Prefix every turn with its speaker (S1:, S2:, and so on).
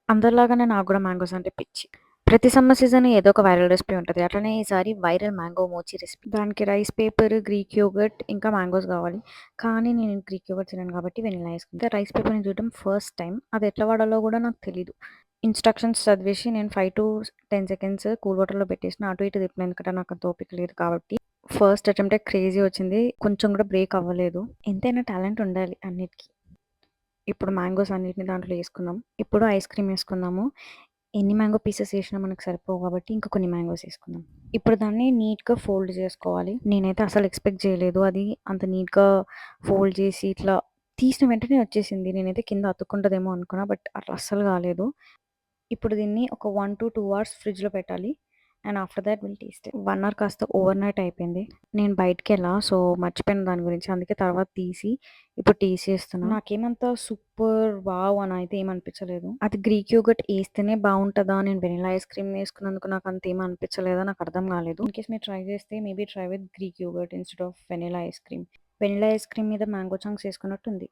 S1: అందరిలాగానే నాకు గూడా మ్యాంగోస్ అంటే పిచ్చి. ప్రతి సమ్మర్ సీజన్ ఏదో ఒక వైరల్ రెసిపీ ఉంటది. అట్లనే ఈసారి వైరల్ మ్యాంగో మోచి రెసిపీ. దానికి రైస్ పేపర్, గ్రీక్ యోగర్ట్ ఇంకా మ్యాంగోస్ కావాలి. కానీ నేను గ్రీక్ యోగర్ట్ తినను కాబట్టి వెనిల్లా ఐస్ క్రీమ్. రైస్ పేపర్‌ని చూడడం ఫస్ట్ టైం. అది ఎట్లా వాడాలో గూడా నాకు తెలీదు. ఇన్‌స్ట్రక్షన్స్ చదివేసి నేను 5-10 సెకండ్స్ కూల్ వాటర్‌లో పెట్టేసిన. అటు ఇటు తిప్పిన. ఎందుకంటే నాకు అంత ఓపిక లేదు కాబట్టి. ఫస్ట్ అటెంప్టే క్రేజీ వచ్చింది. కొంచెం కూడా బ్రేక్ అవ్వలేదు. ఎంతైనా టాలెంట్ ఉండాలి అన్నిటికి. ఇప్పుడు మ్యాంగోస్ అన్నిటిని దాంట్లో ఏసుకుందాం. ఇప్పుడు ఐస్ క్రీమ్ ఏసుకుందాము. ఎన్ని మ్యాంగో పీసెస్ ఏసినా మనకు సరిపోవు కాబట్టి ఇంకా కొన్ని మ్యాంగోస్ ఏసుకుందాం. ఇప్పుడు దాన్ని నీట్‌గా ఫోల్డ్ చేసుకోవాలి. నేనైతే అసలు ఎక్స్‌పెక్ట్ చేయలేదు. అది అంత నీట్‌గా ఫోల్డ్ చేసి ఇట్లా తీసిన వెంటనే వచ్చేసింది. నేనైతే కింద అతుక్కుంటదేమో అనుకున్నా. బట్ అట్లా అస్సలు కాలేదు. ఇప్పుడు దీన్ని ఒక 1-2 అవర్స్ ఫ్రిడ్జ్‌లో పెట్టాలి. And after that will taste it. 1 hour కాస్త ఓవర్ నైట్ అయిపోయింది. నేను బయటికెళ్ళా. సో, మర్చిపోయాను దాని గురించి. అందుకే తర్వాత తీసి ఇప్పుడు తీసేస్తున్నా. నాకేమంత సూపర్ వావ్ అని అయితే ఏమనిపించలేదు. అది గ్రీక్ యోగర్ట్ ఏస్తేనే బావుంటదా? నేను వెనిల్లా ఐస్ క్రీమ్ ఏసుకున్నందుకు నాకు అంతేం అనిపించలేదా? నాకు అర్థం కాలేదు. ఇన్‌కేస్ మీరు ట్రై చేస్తే maybe try with Greek yoghurt instead of vanilla ice cream. Vanilla ice cream మీద మ్యాంగో చంక్స్ ఏసుకున్నట్టుంది.